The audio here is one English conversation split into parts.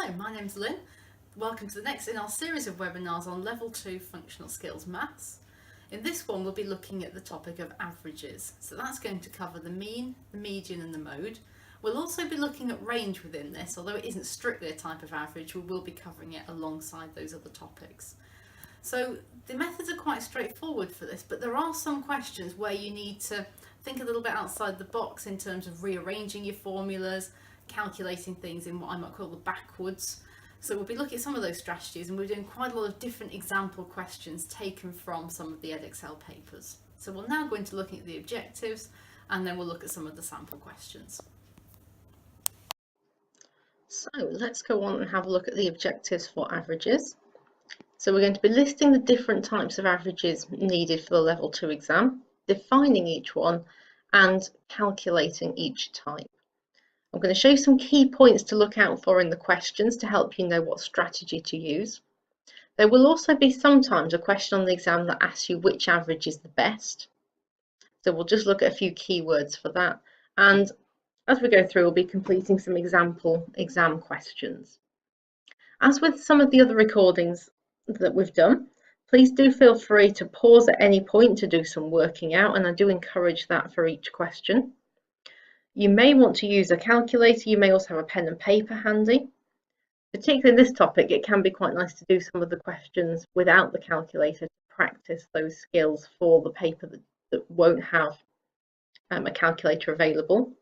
Hello, my name's Lynn. Welcome to the next in our series of webinars on Level 2 Functional Skills Maths. In this one we'll be looking at the topic of averages. So that's going to cover the mean, the median and the mode. We'll also be looking at range within this, although it isn't strictly a type of average, we will be covering it alongside those other topics. So the methods are quite straightforward for this, but there are some questions where you need to think a little bit outside the box in terms of rearranging your formulas, calculating things in what I might call the backwards. So we'll be looking at some of those strategies, and we're doing quite a lot of different example questions taken from some of the Edexcel papers. So we'll now go into looking at the objectives, and then we'll look at some of the sample questions. So let's go on and have a look at the objectives for averages. So we're going to be listing the different types of averages needed for the Level 2 exam, defining each one and calculating each type. I'm going to show you some key points to look out for in the questions to help you know what strategy to use. There will also be sometimes a question on the exam that asks you which average is the best. So we'll just look at a few keywords for that. And as we go through, we'll be completing some example exam questions. As with some of the other recordings that we've done, please do feel free to pause at any point to do some working out, and I do encourage that for each question. You may want to use a calculator, you may also have a pen and paper handy. Particularly in this topic, it can be quite nice to do some of the questions without the calculator to practice those skills for the paper that won't have a calculator available.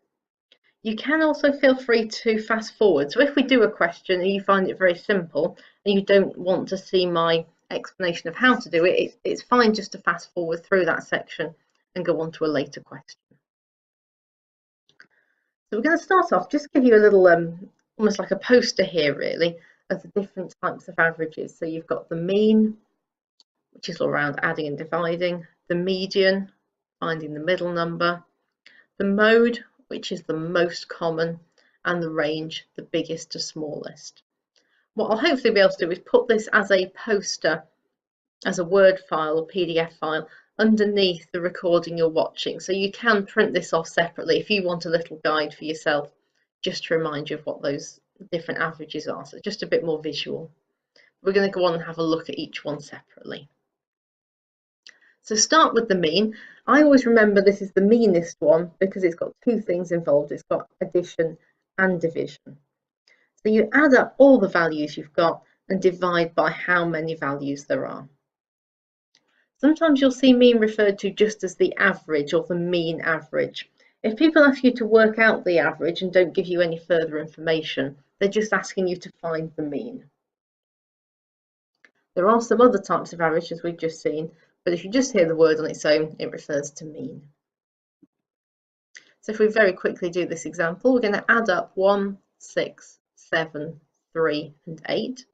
You can also feel free to fast forward. So if we do a question and you find it very simple and you don't want to see my explanation of how to do it, it's fine just to fast forward through that section and go on to a later question. So we're going to start off, just give you a little, almost like a poster here really, of the different types of averages. So you've got the mean, which is all around adding and dividing, the median, finding the middle number, the mode, which is the most common, and the range, the biggest to smallest. What I'll hopefully be able to do is put this as a poster, as a Word file or PDF file, underneath the recording you're watching. So you can print this off separately if you want a little guide for yourself, just to remind you of what those different averages are. So just a bit more visual. We're going to go on and have a look at each one separately. So start with the mean. I always remember this is the meanest one because it's got two things involved. It's got addition and division. So you add up all the values you've got and divide by how many values there are. Sometimes you'll see mean referred to just as the average or the mean average. If people ask you to work out the average and don't give you any further information, they're just asking you to find the mean. There are some other types of average, as we've just seen, but if you just hear the word on its own, it refers to mean. So if we very quickly do this example, we're going to add up 1, 6, 7, 3 and 8.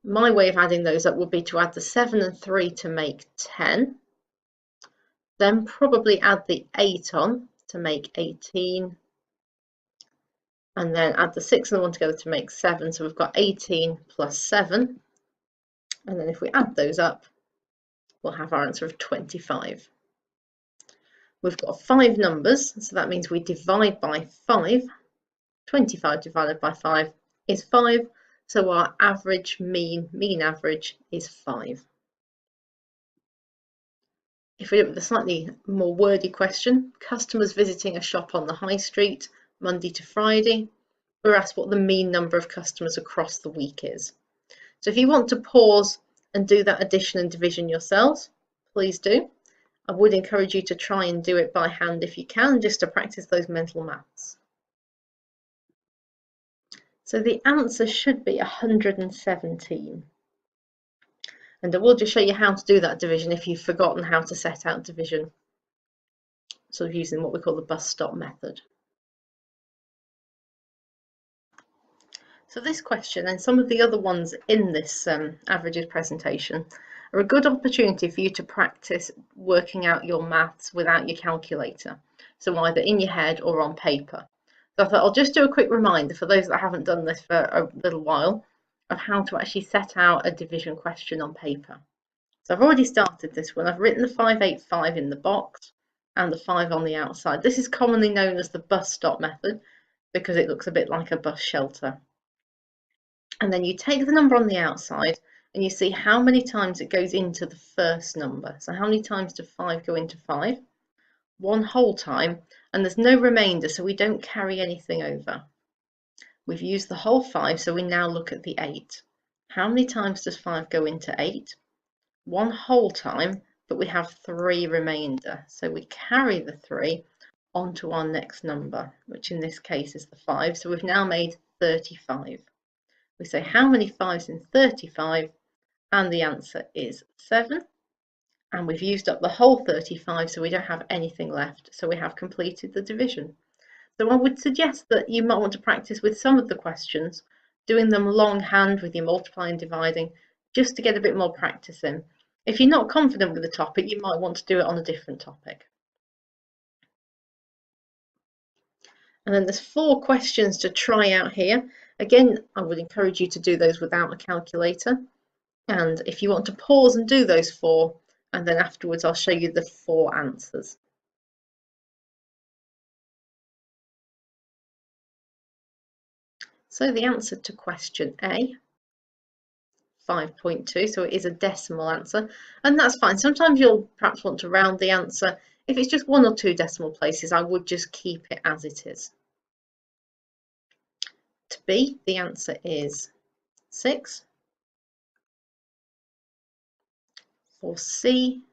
My way of adding those up would be to add the 7 and 3 to make 10, then probably add the 8 on to make 18, and then add the 6 and the 1 together to make 7. So we've got 18 plus 7, and then if we add those up, we'll have our answer of 25. We've got 5 numbers, so that means we divide by 5. 25 divided by 5 is 5, so our average mean average is 5. If we look at the slightly more wordy question, customers visiting a shop on the high street Monday to Friday, we're asked what the mean number of customers across the week is. So if you want to pause and do that addition and division yourselves, please do. I would encourage you to try and do it by hand if you can, just to practice those mental maths. So the answer should be 117. And I will just show you how to do that division if you've forgotten how to set out division, sort of using what we call the bus stop method. So this question and some of the other ones in this averages presentation are a good opportunity for you to practice working out your maths without your calculator, so either in your head or on paper. So I thought I'll just do a quick reminder for those that haven't done this for a little while of how to actually set out a division question on paper. So I've already started this one. I've written the 585 in the box and the 5 on the outside. This is commonly known as the bus stop method because it looks a bit like a bus shelter. And then you take the number on the outside and you see how many times it goes into the first number. So how many times do 5 go into 5? 1 whole time, and there's no remainder, so we don't carry anything over. We've used the whole 5, so we now look at the 8. How many times does 5 go into 8? 1 whole time, but we have 3 remainder. So we carry the 3 onto our next number, which in this case is the 5. So we've now made 35. We say how many 5s in 35, and the answer is 7. And we've used up the whole 35, so we don't have anything left. So we have completed the division. So I would suggest that you might want to practice with some of the questions, doing them longhand with your multiplying and dividing, just to get a bit more practice in. If you're not confident with the topic, you might want to do it on a different topic. And then there's 4 questions to try out here. Again, I would encourage you to do those without a calculator. And if you want to pause and do those 4, and then afterwards I'll show you the 4 answers. So the answer to question A, 5.2, so it is a decimal answer, and that's fine. Sometimes you'll perhaps want to round the answer. If it's just 1 or 2 decimal places, I would just keep it as it is. To B, the answer is 6. For C,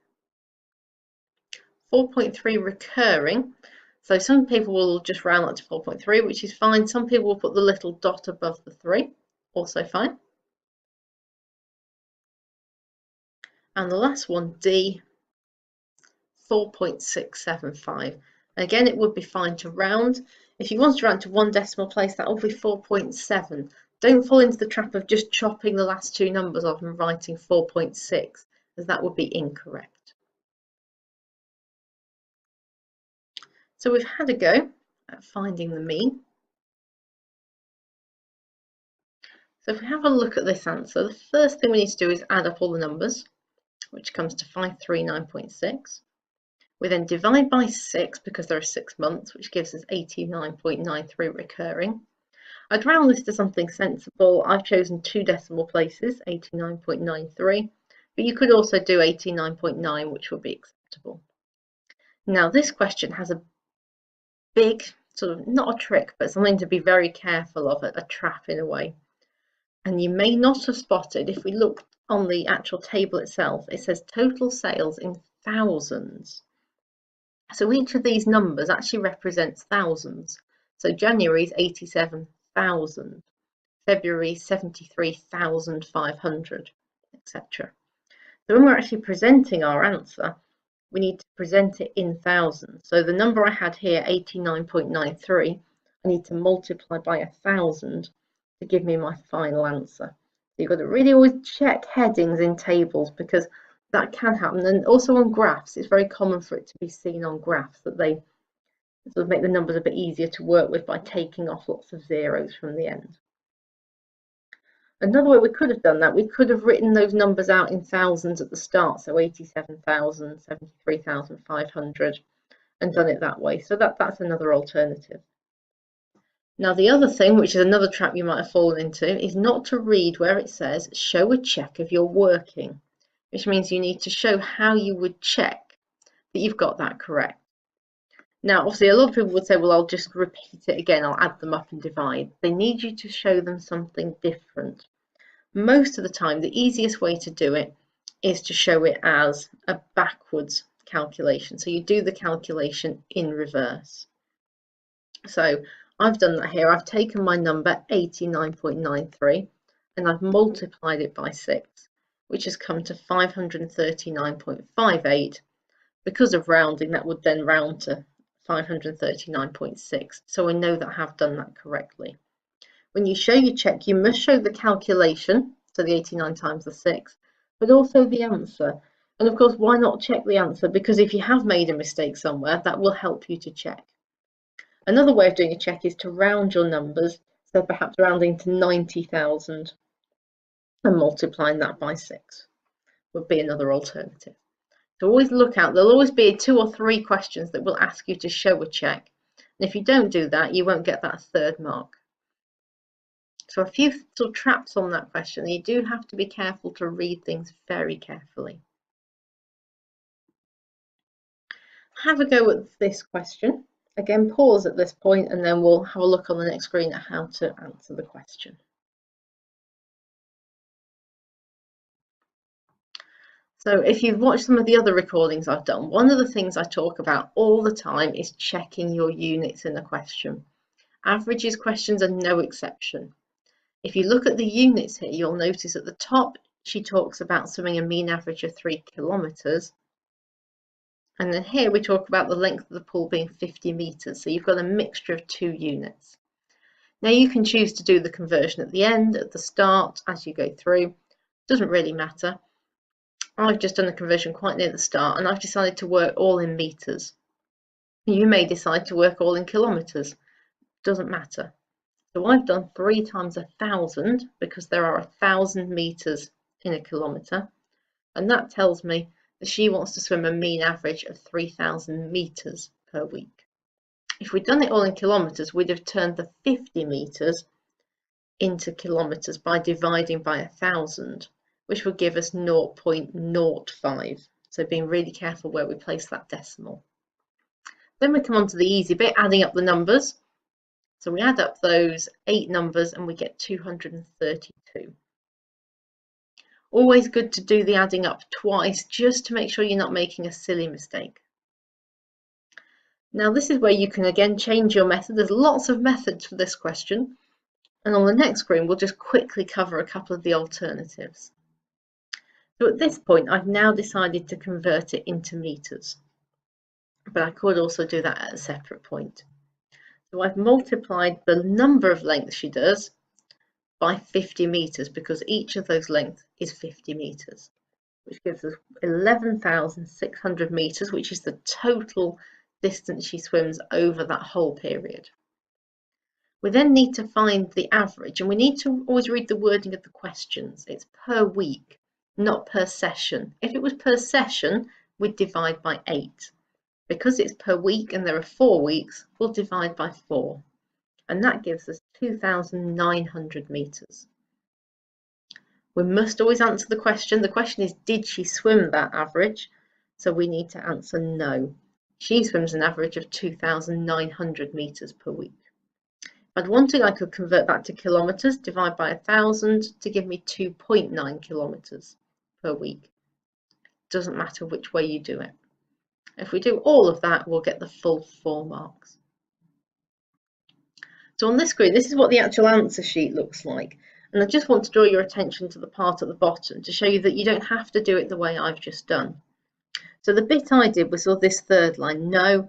4.3 recurring. So some people will just round that to 4.3, which is fine. Some people will put the little dot above the 3, also fine. And the last one, D, 4.675. Again, it would be fine to round. If you want to round to 1 decimal place, that will be 4.7. Don't fall into the trap of just chopping the last 2 numbers off and writing 4.6, as that would be incorrect. So we've had a go at finding the mean. So if we have a look at this answer, the first thing we need to do is add up all the numbers, which comes to 539.6. We then divide by 6 because there are 6 months, which gives us 89.93 recurring. I'd round this to something sensible. I've chosen 2 decimal places, 89.93, but you could also do 89.9, which would be acceptable. Now this question has a big, sort of, not a trick, but something to be very careful of, a trap in a way. And you may not have spotted, if we look on the actual table itself, it says total sales in thousands. So each of these numbers actually represents thousands. So January is 87,000, February 73,500, etc. So when we're actually presenting our answer, we need to present it in thousands. So the number I had here, 89.93, I need to multiply by 1,000 to give me my final answer. So you've got to really always check headings in tables, because that can happen. And also on graphs, it's very common for it to be seen on graphs that they sort of make the numbers a bit easier to work with by taking off lots of zeros from the end. Another way we could have done that, we could have written those numbers out in thousands at the start, so 87,000, 73,500, and done it that way. So that's another alternative. Now the other thing, which is another trap you might have fallen into, is not to read where it says show a check of your working, which means you need to show how you would check that you've got that correct. Now, obviously, a lot of people would say, well, I'll just repeat it again, I'll add them up and divide. They need you to show them something different. Most of the time, the easiest way to do it is to show it as a backwards calculation. So you do the calculation in reverse. So I've done that here. I've taken my number 89.93 and I've multiplied it by 6, which has come to 539.58. Because of rounding, that would then round to 539.6. So I know that I have done that correctly. When you show your check, you must show the calculation, so the 89 times the 6, but also the answer. And of course, why not check the answer? Because if you have made a mistake somewhere, that will help you to check. Another way of doing a check is to round your numbers, so perhaps rounding to 90,000 and multiplying that by 6 would be another alternative. So always look out, there'll always be 2 or 3 questions that will ask you to show a check. And if you don't do that, you won't get that 3rd mark. So a few sort of traps on that question. You do have to be careful to read things very carefully. Have a go at this question. Again, pause at this point and then we'll have a look on the next screen at how to answer the question. So if you've watched some of the other recordings I've done, one of the things I talk about all the time is checking your units in a question. Averages questions are no exception. If you look at the units here, you'll notice at the top she talks about swimming a mean average of 3 kilometres. And then here we talk about the length of the pool being 50 metres. So you've got a mixture of two units. Now you can choose to do the conversion at the end, at the start, as you go through. Doesn't really matter. I've just done a conversion quite near the start and I've decided to work all in metres. You may decide to work all in kilometres. Doesn't matter. So I've done 3 times 1,000 because there are 1,000 metres in a kilometre. And that tells me that she wants to swim a mean average of 3,000 metres per week. If we'd done it all in kilometres, we'd have turned the 50 metres into kilometres by dividing by 1,000, which would give us 0.05. So being really careful where we place that decimal. Then we come on to the easy bit, adding up the numbers. So we add up those 8 numbers and we get 232. Always good to do the adding up twice just to make sure you're not making a silly mistake. Now this is where you can again change your method. There's lots of methods for this question. And on the next screen, we'll just quickly cover a couple of the alternatives. So at this point, I've now decided to convert it into metres, but I could also do that at a separate point. So I've multiplied the number of lengths she does by 50 metres because each of those lengths is 50 metres, which gives us 11,600 metres, which is the total distance she swims over that whole period. We then need to find the average, and we need to always read the wording of the questions. It's per week, not per session. If it was per session, we'd divide by 8. Because it's per week and there are 4 weeks, we'll divide by 4. And that gives us 2,900 metres. We must always answer the question. The question is, did she swim that average? So we need to answer no. She swims an average of 2,900 metres per week. If I'd wanted, I could convert that to kilometres, divide by 1,000 to give me 2.9 kilometres per week. Doesn't matter which way you do it. If we do all of that, we'll get the full 4 marks. So on this screen, this is what the actual answer sheet looks like. And I just want to draw your attention to the part at the bottom to show you that you don't have to do it the way I've just done. So the bit I did was all this third line, no,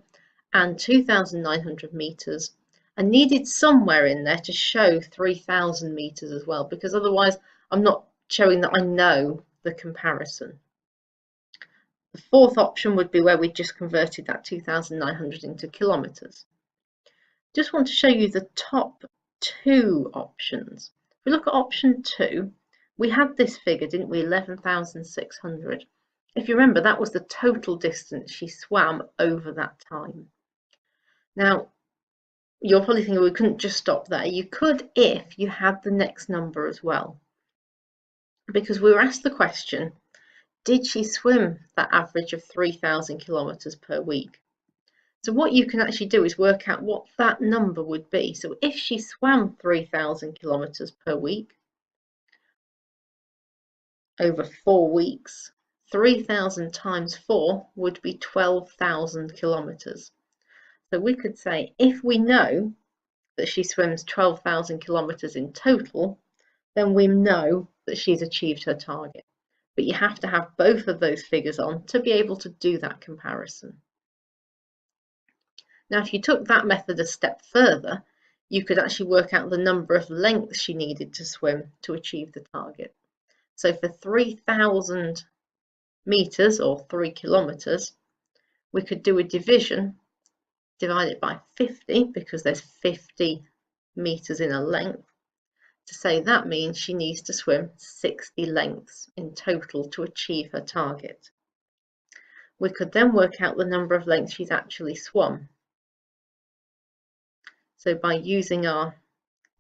and 2,900 metres. I needed somewhere in there to show 3,000 metres as well, because otherwise I'm not showing that I know the comparison. The fourth option would be where we just converted that 2,900 into kilometres. Just want to show you the top 2 options. If we look at option 2, we had this figure, didn't we, 11,600. If you remember, that was the total distance she swam over that time. Now, you're probably thinking we couldn't just stop there. You could if you had the next number as well. Because we were asked the question, did she swim that average of 3,000 kilometres per week? So what you can actually do is work out what that number would be. So if she swam 3,000 kilometres per week over 4 weeks, 3,000 times 4 would be 12,000 kilometres. So we could say if we know that she swims 12,000 kilometres in total, then we know that she's achieved her target. But you have to have both of those figures on to be able to do that comparison. Now, if you took that method a step further, you could actually work out the number of lengths she needed to swim to achieve the target. So for 3,000 metres or 3 kilometres, we could do a division, divide it by 50 because there's 50 metres in a length, to say that means she needs to swim 60 lengths in total to achieve her target. We could then work out the number of lengths she's actually swum. So by using our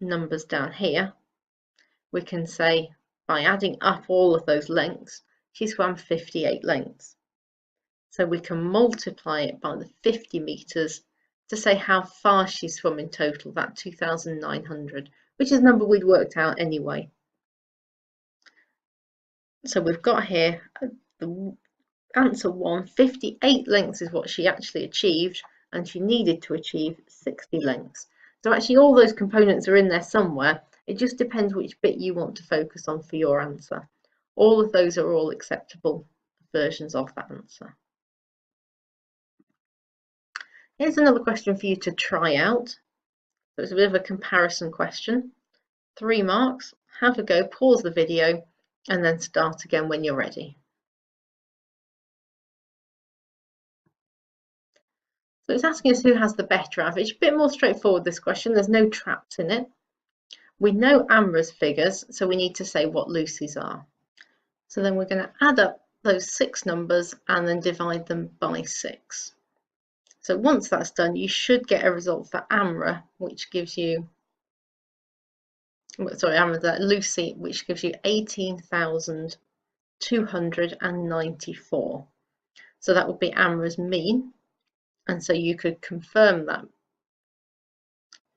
numbers down here, we can say by adding up all of those lengths, she swam 58 lengths. So we can multiply it by the 50 metres to say how far she swum in total, that 2,900, which is a number we'd worked out anyway. So we've got here the answer 1, 58 lengths is what she actually achieved, and she needed to achieve 60 lengths. So actually all those components are in there somewhere. It just depends which bit you want to focus on for your answer. All of those are all acceptable versions of that answer. Here's another question for you to try out. So it's a bit of a comparison question. 3 marks. Have a go, pause the video, and then start again when you're ready. So it's asking us who has the better average. A bit more straightforward, this question. There's no traps in it. We know Amra's figures, so we need to say what Lucy's are. So then we're going to add up those 6 numbers and then divide them by 6. So once that's done, you should get a result for Amra, which gives you, Lucy, which gives you 18,294. So that would be Amra's mean. And so you could confirm that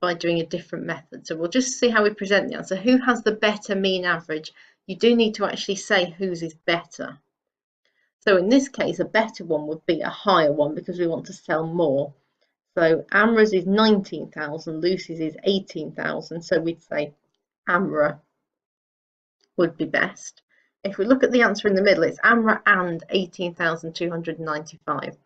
by doing a different method. So we'll just see how we present the answer. Who has the better mean average? You do need to actually say whose is better. So in this case, a better one would be a higher one because we want to sell more. So Amra's is 19,000, Lucy's is 18,000. So we'd say Amra would be best. If we look at the answer in the middle, it's Amra and 18,295.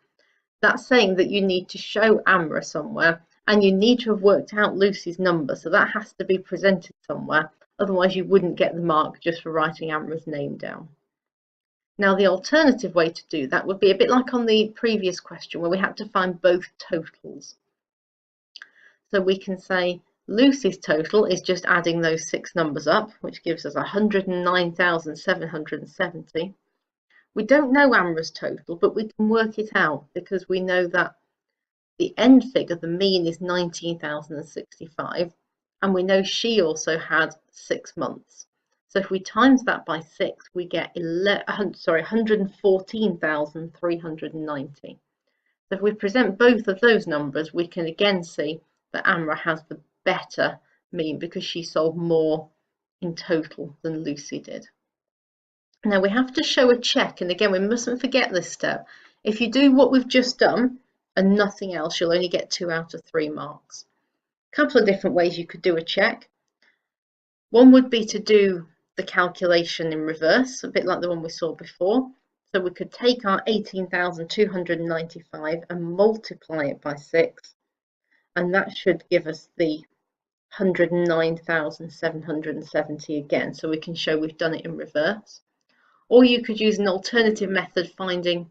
That's saying that you need to show Amra somewhere and you need to have worked out Lucy's number. So that has to be presented somewhere. Otherwise you wouldn't get the mark just for writing Amra's name down. Now the alternative way to do that would be a bit like on the previous question where we had to find both totals. So we can say Lucy's total is just adding those 6 numbers up, which gives us 109,770. We don't know Amra's total, but we can work it out because we know that the end figure, the mean, is 19,065, and we know she also had 6 months. So if we times that by 6, we get 114,390. So if we present both of those numbers, we can again see that Amra has the better mean because she sold more in total than Lucy did. Now we have to show a check, and again we mustn't forget this step. If you do what we've just done and nothing else, you'll only get 2 out of 3 marks. A couple of different ways you could do a check. One would be to do the calculation in reverse, a bit like the one we saw before. So we could take our 18,295 and multiply it by 6, and that should give us the 109,770 again. So we can show we've done it in reverse. Or you could use an alternative method, finding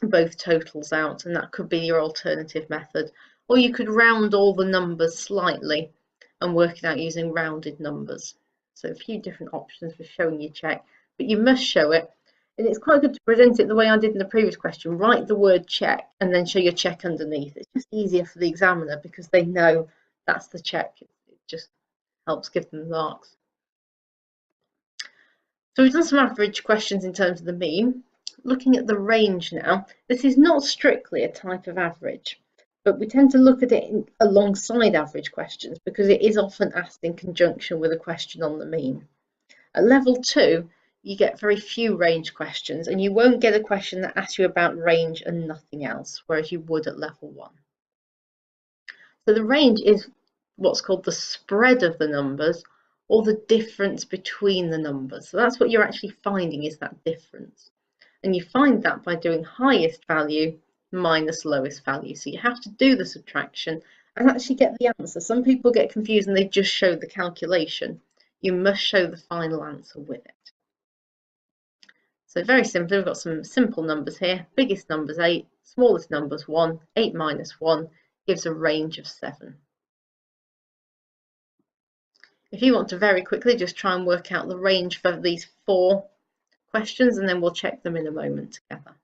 both totals out, and that could be your alternative method. Or you could round all the numbers slightly and work it out using rounded numbers. So a few different options for showing your check, but you must show it. And it's quite good to present it the way I did in the previous question. Write the word check and then show your check underneath. It's just easier for the examiner because they know that's the check. It just helps give them marks. So we've done some average questions in terms of the mean. Looking at the range now, this is not strictly a type of average, but we tend to look at it alongside average questions because it is often asked in conjunction with a question on the mean. At level 2, you get very few range questions, and you won't get a question that asks you about range and nothing else, whereas you would at level 1. So the range is what's called the spread of the numbers, or the difference between the numbers. So that's what you're actually finding, is that difference. And you find that by doing highest value minus lowest value. So you have to do the subtraction and actually get the answer. Some people get confused and they just show the calculation. You must show the final answer with it. So very simply, we've got some simple numbers here. Biggest number is 8, smallest number is 1. 8 minus 1 gives a range of 7. If you want to very quickly just try and work out the range for these 4 questions, and then we'll check them in a moment together.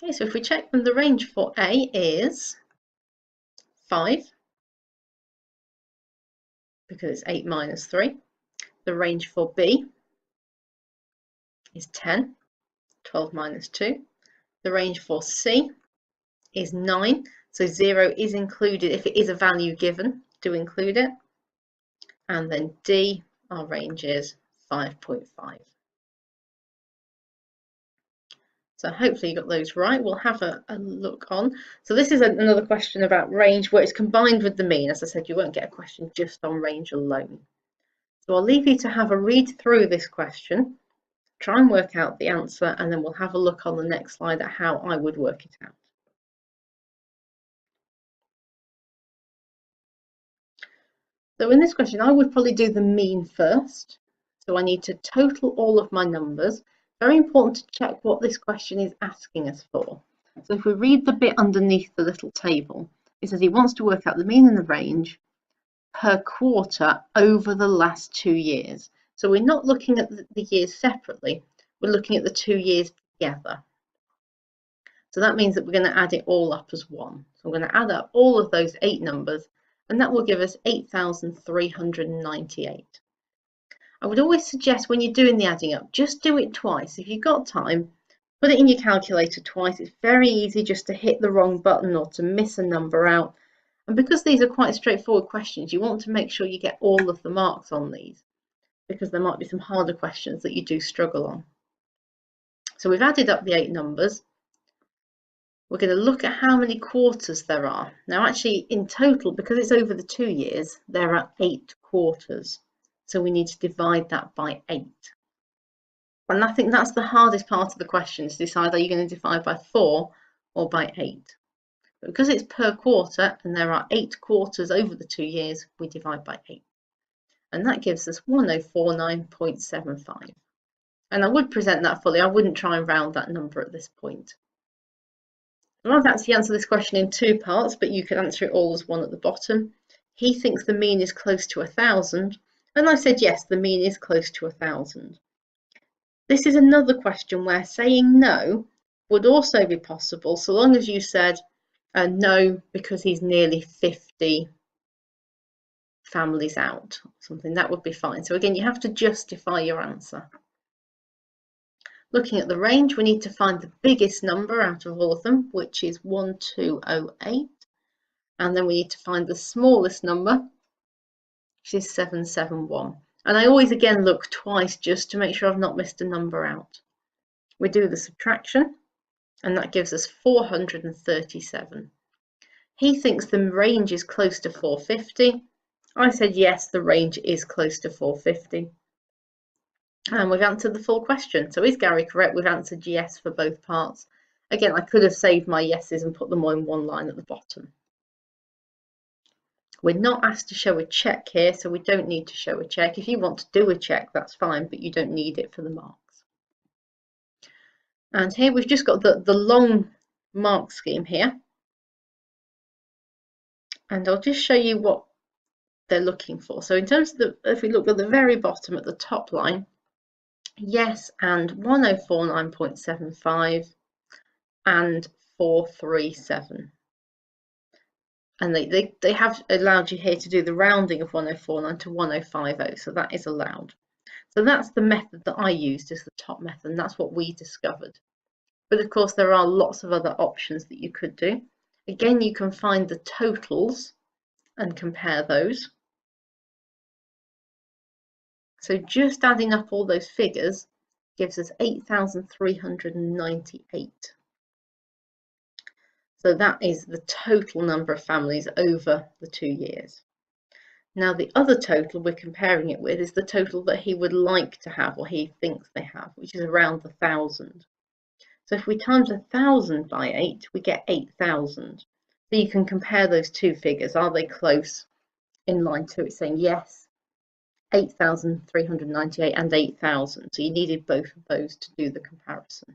Okay, so if we check them, the range for A is 5, because it's 8 minus 3. The range for B is 10, 12 minus 2. The range for C is 9, so 0 is included if it is a value given, do include it. And then D, our range is 5.5. So hopefully you got those right. We'll have a look on. So this is another question about range where it's combined with the mean. As I said, you won't get a question just on range alone. So I'll leave you to have a read through this question, try and work out the answer, and then we'll have a look on the next slide at how I would work it out. So in this question, I would probably do the mean first. So I need to total all of my numbers. Very important to check what this question is asking us for. So if we read the bit underneath the little table, it says he wants to work out the mean and the range per quarter over the last 2 years. So we're not looking at the years separately, we're looking at the 2 years together. So that means that we're going to add it all up as one. So I'm going to add up all of those 8 numbers, and that will give us 8,398. I would always suggest when you're doing the adding up, just do it twice. If you've got time, put it in your calculator twice. It's very easy just to hit the wrong button or to miss a number out. And because these are quite straightforward questions, you want to make sure you get all of the marks on these, because there might be some harder questions that you do struggle on. So we've added up the 8 numbers. We're going to look at how many quarters there are. Now actually in total, because it's over the 2 years, there are 8 quarters. So we need to divide that by 8. And I think that's the hardest part of the question, to decide are you going to divide by 4 or by 8. But because it's per quarter and there are 8 quarters over the 2 years, we divide by 8. And that gives us 1049.75. And I would present that fully. I wouldn't try and round that number at this point. I've actually answered this question in 2 parts, but you could answer it all as one at the bottom. He thinks the mean is close to 1,000. And I said, yes, the mean is close to 1,000. This is another question where saying no would also be possible, so long as you said no because he's nearly 50 families out, something that would be fine. So again, you have to justify your answer. Looking at the range, we need to find the biggest number out of all of them, which is 1208. And then we need to find the smallest number, which is 771. And I always again look twice just to make sure I've not missed a number out. We do the subtraction, and that gives us 437. He thinks the range is close to 450. I said yes, the range is close to 450. And we've answered the full question. So is Gary correct? We've answered yes for both parts. Again, I could have saved my yeses and put them all in one line at the bottom. We're not asked to show a check here, so we don't need to show a check. If you want to do a check, that's fine, but you don't need it for the marks. And here we've just got the long mark scheme here. And I'll just show you what they're looking for. So in terms of if we look at the very bottom at the top line, yes and 1049.75 and 437. And they have allowed you here to do the rounding of 1049 to 1050, so that is allowed. So that's the method that I used as the top method, and that's what we discovered. But of course, there are lots of other options that you could do. Again, you can find the totals and compare those. So just adding up all those figures gives us 8,398. So that is the total number of families over the 2 years. Now the other total we're comparing it with is the total that he would like to have, or he thinks they have, which is around 1,000. So if we times 1,000 by 8, we get 8,000. So you can compare those two figures. Are they close in line to it, saying yes, 8,398 and 8,000. So you needed both of those to do the comparison.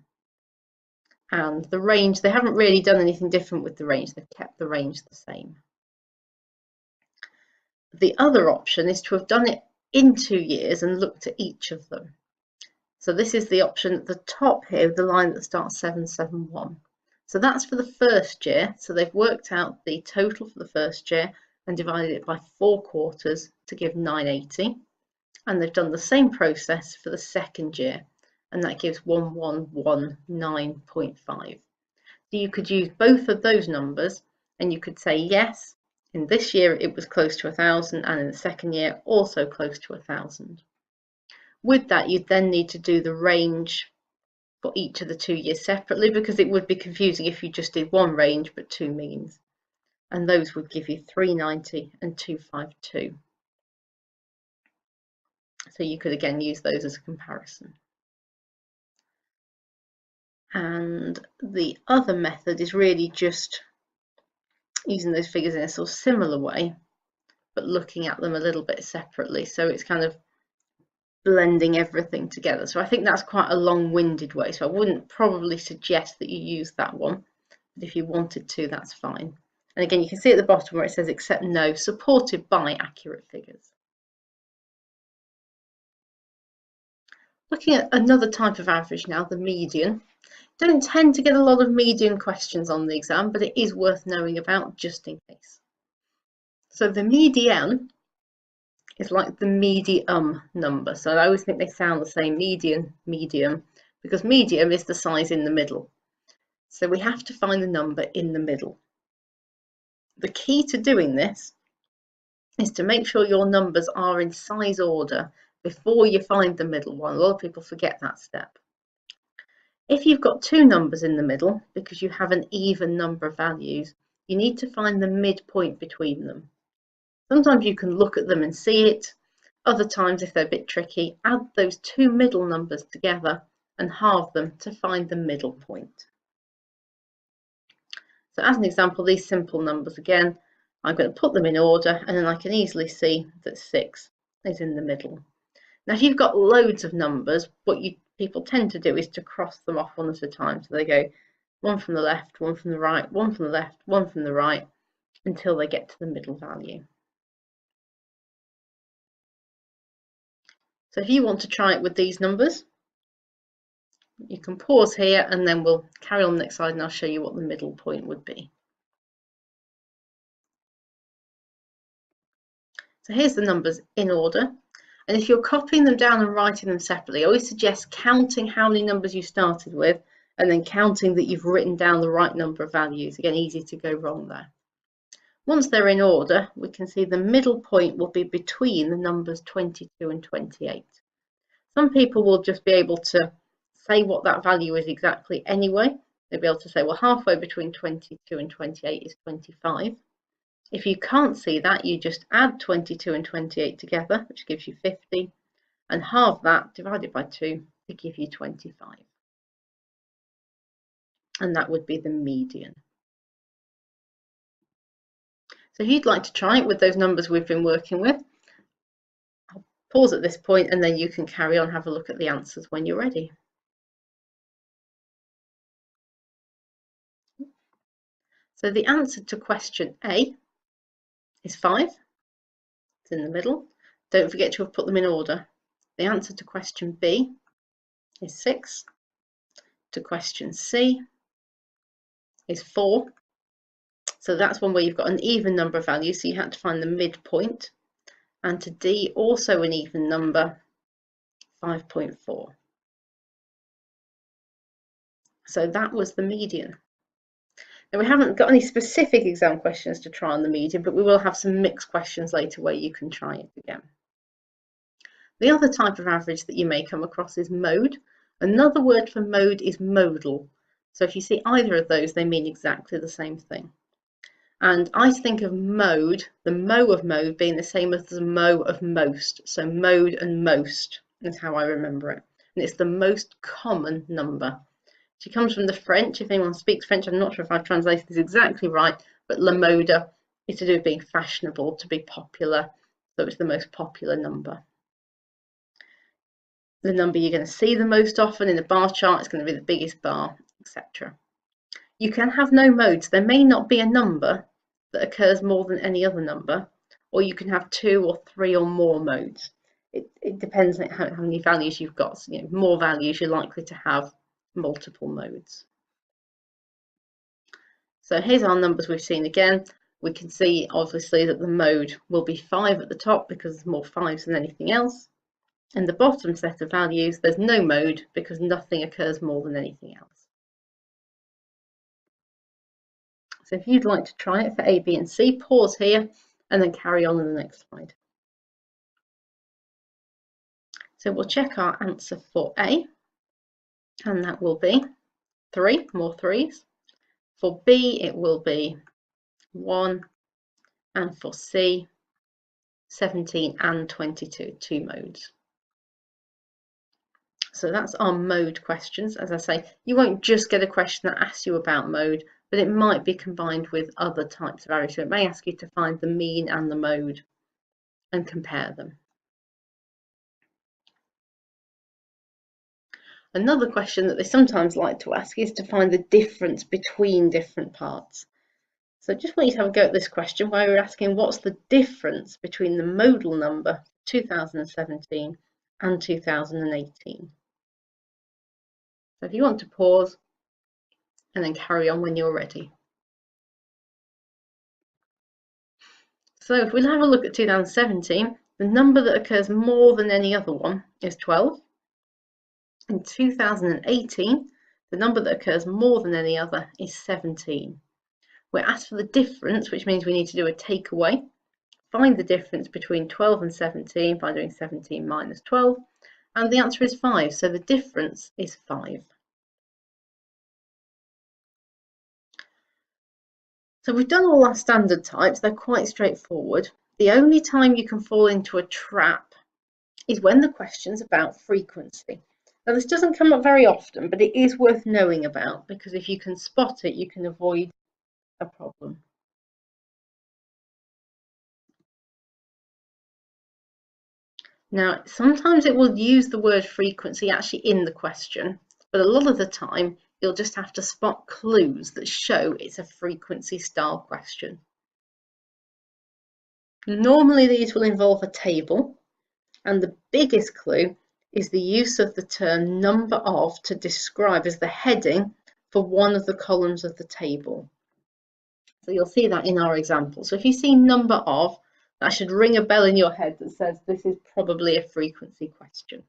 And the range, they haven't really done anything different with the range. They've kept the range the same. The other option is to have done it in 2 years and looked at each of them. So this is the option at the top here, the line that starts 771. So that's for the first year. So they've worked out the total for the first year and divided it by 4 quarters to give 980, and they've done the same process for the second year, and that gives 1119.5. So you could use both of those numbers, and you could say, yes, in this year it was close to 1,000, and in the second year also close to 1,000. With that, you'd then need to do the range for each of the 2 years separately, because it would be confusing if you just did one range but two means, and those would give you 390 and 252. So you could again use those as a comparison. And the other method is really just using those figures in a sort of similar way, but looking at them a little bit separately. So it's kind of blending everything together. So I think that's quite a long-winded way. So I wouldn't probably suggest that you use that one, but if you wanted to, that's fine. And again, you can see at the bottom where it says except no, supported by accurate figures. Looking at another type of average now, the median. Don't tend to get a lot of median questions on the exam, but it is worth knowing about just in case. So the median is like the medium number. So I always think they sound the same, median, medium, because medium is the size in the middle. So we have to find the number in the middle. The key to doing this is to make sure your numbers are in size order before you find the middle one. A lot of people forget that step. If you've got two numbers in the middle, because you have an even number of values, you need to find the midpoint between them. Sometimes you can look at them and see it. Other times, if they're a bit tricky, add those two middle numbers together and halve them to find the middle point. So as an example, these simple numbers again, I'm going to put them in order, and then I can easily see that 6 is in the middle. Now, if you've got loads of numbers, what people tend to do is to cross them off one at a time. So they go one from the left, one from the right, one from the left, one from the right, until they get to the middle value. So if you want to try it with these numbers, you can pause here and then we'll carry on the next slide and I'll show you what the middle point would be. So here's the numbers in order. And if you're copying them down and writing them separately, I always suggest counting how many numbers you started with and then counting that you've written down the right number of values. Again, easy to go wrong there. Once they're in order, we can see the middle point will be between the numbers 22 and 28. Some people will just be able to say what that value is exactly anyway. They'll be able to say, well, halfway between 22 and 28 is 25. If you can't see that, you just add 22 and 28 together, which gives you 50, and halve that divided by 2 to give you 25. And that would be the median. So if you'd like to try it with those numbers we've been working with, I'll pause at this point and then you can carry on, have a look at the answers when you're ready. So the answer to question A is 5. It's in the middle. Don't forget to have put them in order. The answer to question B is 6. To question C is 4. So that's one where you've got an even number of values, so you had to find the midpoint. And to D, also an even number, 5.4. So that was the median. Now we haven't got any specific exam questions to try on the median, but we will have some mixed questions later where you can try it again. The other type of average that you may come across is mode. Another word for mode is modal. So if you see either of those, they mean exactly the same thing. And I think of mode, the mo of mode, being the same as the mo of most. So mode and most is how I remember it. And it's the most common number. She comes from the French. If anyone speaks French, I'm not sure if I've translated this exactly right, but la mode is to do with being fashionable, to be popular. So it's the most popular number. The number you're going to see the most often in the bar chart is going to be the biggest bar, etc. You can have no modes. There may not be a number that occurs more than any other number, or you can have 2 or 3 or more modes. It depends on how many values you've got. So, more values, you're likely to have multiple modes. So here's our numbers we've seen again. We can see obviously that the mode will be 5 at the top because there's more 5s than anything else. In the bottom set of values, there's no mode because nothing occurs more than anything else. So if you'd like to try it for A, B and C, pause here and then carry on in the next slide. So we'll check our answer for A, and that will be 3, more 3s. For B, it will be 1, and for C, 17 and 22, 2 modes. So that's our mode questions. As I say, you won't just get a question that asks you about mode, but it might be combined with other types of average. So it may ask you to find the mean and the mode and compare them. Another question that they sometimes like to ask is to find the difference between different parts. So just want you to have a go at this question where we're asking what's the difference between the modal number 2017 and 2018. So if you want to pause and then carry on when you're ready. So if we'll have a look at 2017, the number that occurs more than any other one is 12. In 2018, the number that occurs more than any other is 17. We're asked for the difference, which means we need to do a takeaway. Find the difference between 12 and 17 by doing 17 minus 12, and the answer is 5, so the difference is 5. So we've done all our standard types, they're quite straightforward. The only time you can fall into a trap is when the question's about frequency. Now this doesn't come up very often, but it is worth knowing about, because if you can spot it, you can avoid a problem. Now, sometimes it will use the word frequency actually in the question, but a lot of the time you'll just have to spot clues that show it's a frequency style question. Normally these will involve a table, and the biggest clue is the use of the term number of to describe as the heading for one of the columns of the table. So you'll see that in our example. So if you see number of, that should ring a bell in your head that says this is probably a frequency question.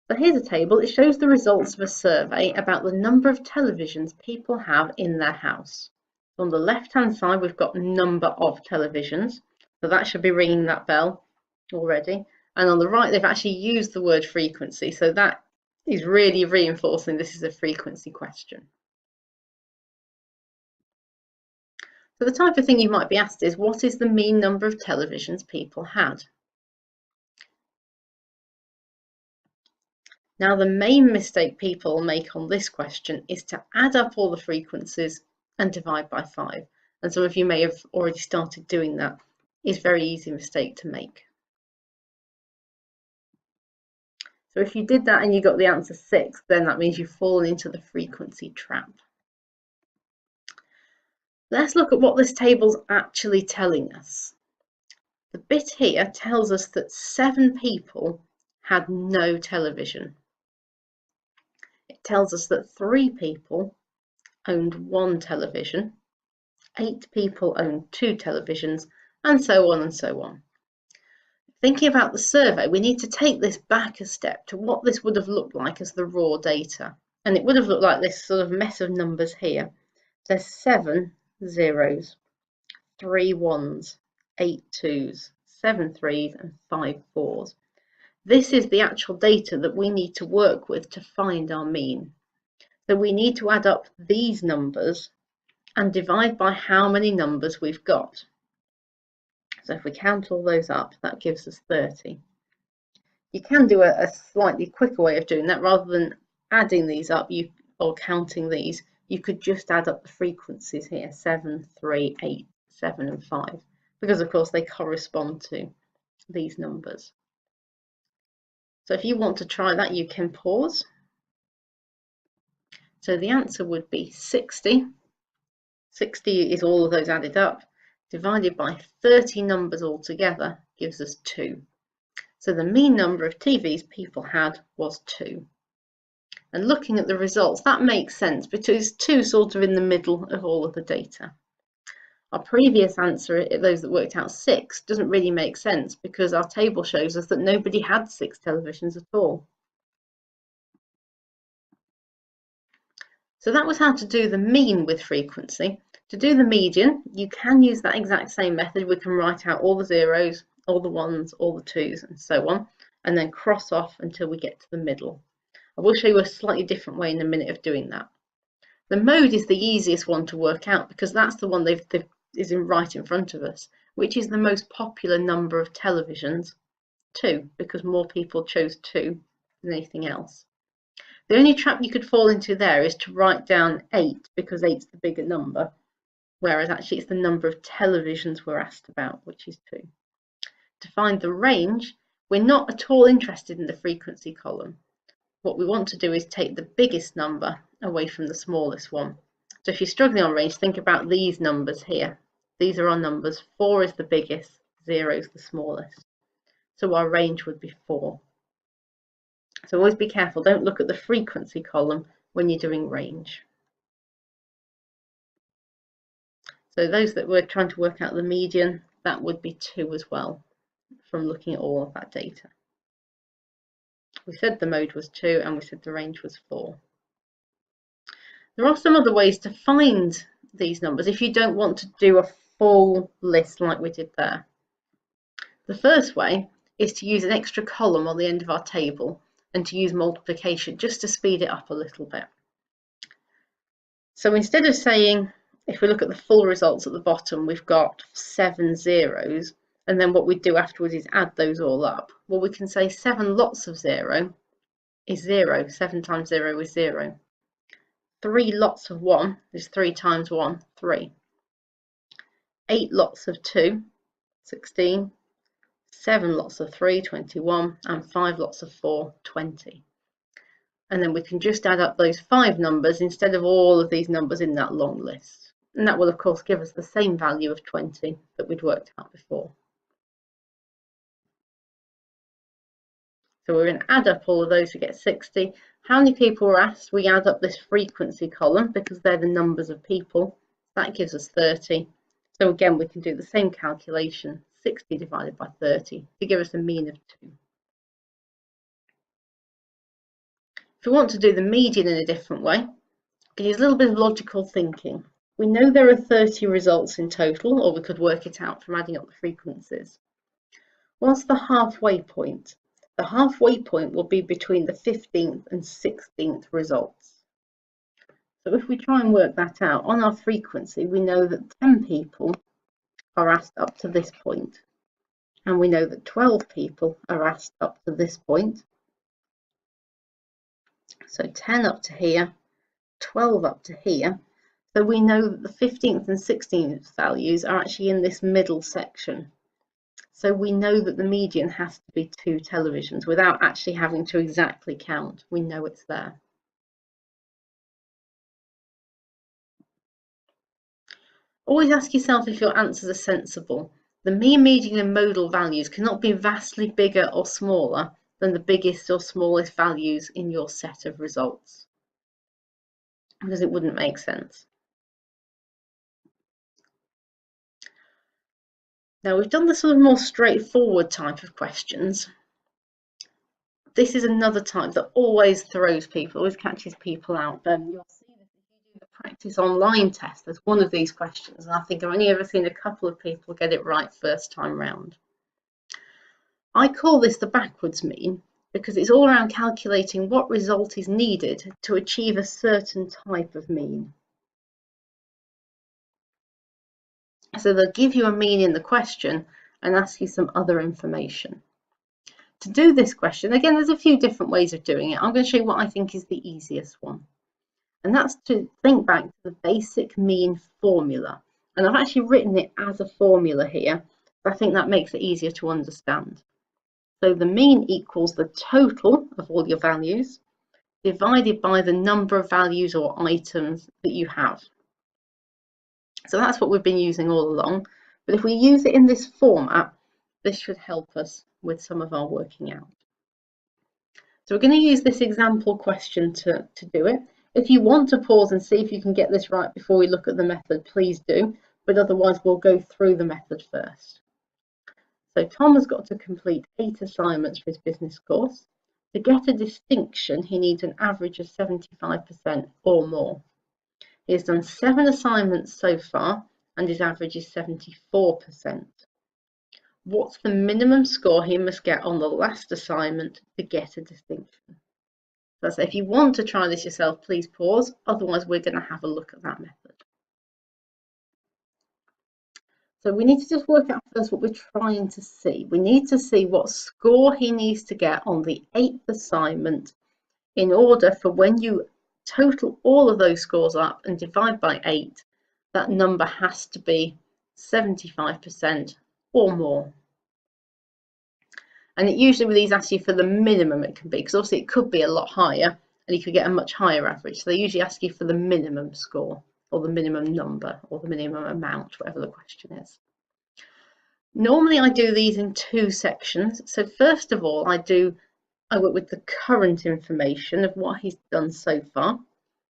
So here's a table. It shows the results of a survey about the number of televisions people have in their house. On the left-hand side, we've got number of televisions. So that should be ringing that bell already. And on the right, they've actually used the word frequency. So that is really reinforcing this is a frequency question. So the type of thing you might be asked is, what is the mean number of televisions people had? Now, the main mistake people make on this question is to add up all the frequencies and divide by 5. And some of you may have already started doing that. It's a very easy mistake to make. So if you did that and you got the answer 6, then that means you've fallen into the frequency trap. Let's look at what this table's actually telling us. The bit here tells us that 7 people had no television. It tells us that 3 people owned 1 television, 8 people owned 2 televisions, and so on and so on. Thinking about the survey, we need to take this back a step to what this would have looked like as the raw data. And it would have looked like this sort of mess of numbers here. There's 7 zeros, 3 1s, 8 2s, 7 3s, and 5 4s. This is the actual data that we need to work with to find our mean. So we need to add up these numbers and divide by how many numbers we've got. So if we count all those up, that gives us 30. You can do a slightly quicker way of doing that. Rather than adding these up or counting these, you could just add up the frequencies here, 7, 3, 8, 7 and 5, because of course they correspond to these numbers. So if you want to try that, you can pause. So the answer would be 60. 60 is all of those added up, divided by 30 numbers altogether gives us 2. So the mean number of TVs people had was 2. And looking at the results, that makes sense because 2 sort of in the middle of all of the data. Our previous answer, those that worked out 6, doesn't really make sense because our table shows us that nobody had 6 televisions at all. So that was how to do the mean with frequency. To do the median, you can use that exact same method. We can write out all the zeros, all the ones, all the twos, and so on, and then cross off until we get to the middle. I will show you a slightly different way in a minute of doing that. The mode is the easiest one to work out because that's the one is right in front of us, which is the most popular number of televisions, 2, because more people chose 2 than anything else. The only trap you could fall into there is to write down 8 because 8's the bigger number, whereas actually it's the number of televisions we're asked about, which is 2. To find the range, we're not at all interested in the frequency column. What we want to do is take the biggest number away from the smallest one. So if you're struggling on range, think about these numbers here. These are our numbers. 4 is the biggest, 0 is the smallest. So our range would be 4. So always be careful, don't look at the frequency column when you're doing range. So those that were trying to work out the median, that would be 2 as well, from looking at all of that data. We said the mode was 2 and we said the range was 4. There are some other ways to find these numbers if you don't want to do a full list like we did there. The first way is to use an extra column on the end of our table and to use multiplication just to speed it up a little bit. So instead of saying, if we look at the full results at the bottom, we've got 7 zeros, and then what we do afterwards is add those all up. Well, we can say 7 lots of 0 is 0. 7 times 0 is 0. 3 lots of 1 is 3 times 1, 3. 8 lots of 2, 16. 7 lots of 3, 21, and 5 lots of 4, 20. And then we can just add up those 5 numbers instead of all of these numbers in that long list. And that will, of course, give us the same value of 20 that we'd worked out before. So we're going to add up all of those, we get 60. How many people were asked? We add up this frequency column because they're the numbers of people. That gives us 30. So again, we can do the same calculation, 60 divided by 30, to give us a mean of 2. If we want to do the median in a different way, we can use a little bit of logical thinking. We know there are 30 results in total, or we could work it out from adding up the frequencies. What's the halfway point? The halfway point will be between the 15th and 16th results. So if we try and work that out, on our frequency, we know that 10 people are asked up to this point, and we know that 12 people are asked up to this point. So 10 up to here, 12 up to here. So we know that the 15th and 16th values are actually in this middle section. So we know that the median has to be 2 televisions without actually having to exactly count. We know it's there. Always ask yourself if your answers are sensible. The mean, median and modal values cannot be vastly bigger or smaller than the biggest or smallest values in your set of results, because it wouldn't make sense. Now we've done the sort of more straightforward type of questions. This is another type that always throws people, always catches people out. You'll see that if you do the practice online test, there's one of these questions, and I think I've only ever seen a couple of people get it right first time round. I call this the backwards mean because it's all around calculating what result is needed to achieve a certain type of mean. So they'll give you a mean in the question and ask you some other information. To do this question, again, there's a few different ways of doing it. I'm going to show you what I think is the easiest one. And that's to think back to the basic mean formula. And I've actually written it as a formula here, but I think that makes it easier to understand. So the mean equals the total of all your values divided by the number of values or items that you have. So that's what we've been using all along. But if we use it in this format, this should help us with some of our working out. So we're going to use this example question to do it. If you want to pause and see if you can get this right before we look at the method, please do, but otherwise we'll go through the method first. So Tom has got to complete 8 assignments for his business course. To get a distinction, he needs an average of 75% or more. He has done 7 assignments so far and his average is 74%. What's the minimum score he must get on the last assignment to get a distinction? So if you want to try this yourself, please pause. Otherwise, we're going to have a look at that method. So we need to just work out first what we're trying to see. We need to see what score he needs to get on the 8th assignment in order for when you total all of those scores up and divide by 8, that number has to be 75% or more. And it usually with these asks you for the minimum it can be, because obviously it could be a lot higher and you could get a much higher average. So they usually ask you for the minimum score or the minimum number or the minimum amount, whatever the question is. Normally I do these in 2 sections. So first of all, I work with the current information of what he's done so far.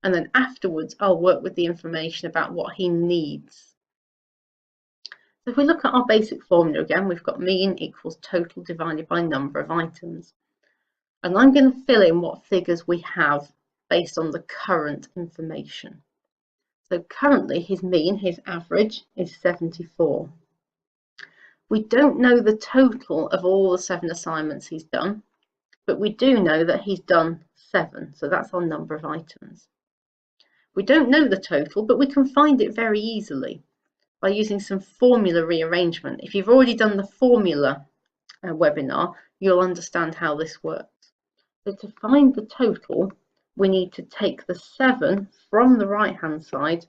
And then afterwards, I'll work with the information about what he needs. So if we look at our basic formula again, we've got mean equals total divided by number of items. And I'm going to fill in what figures we have based on the current information. So currently his mean, his average, is 74. We don't know the total of all the 7 assignments he's done, but we do know that he's done 7, so that's our number of items. We don't know the total, but we can find it very easily by using some formula rearrangement. If you've already done the formula webinar, you'll understand how this works. So to find the total, we need to take the 7 from the right-hand side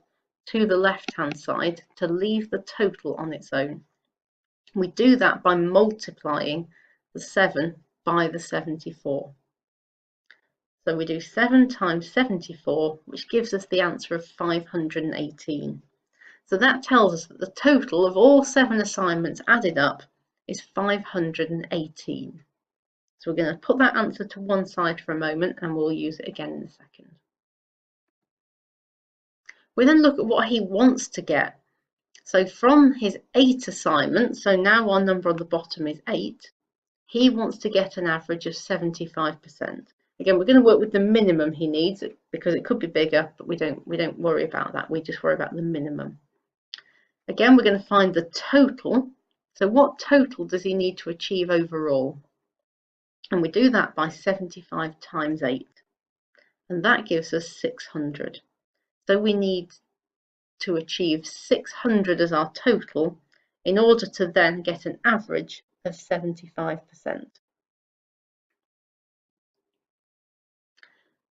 to the left-hand side to leave the total on its own. We do that by multiplying the 7 by the 74. So we do 7 times 74, which gives us the answer of 518. So that tells us that the total of all 7 assignments added up is 518. So we're going to put that answer to one side for a moment and we'll use it again in a second. We then look at what he wants to get. So from his 8 assignments, so now our number on the bottom is 8, he wants to get an average of 75%. Again, we're going to work with the minimum he needs because it could be bigger, but we don't worry about that. We just worry about the minimum. Again, we're going to find the total. So what total does he need to achieve overall? And we do that by 75 times 8. And that gives us 600. So we need to achieve 600 as our total in order to then get an average of 75%.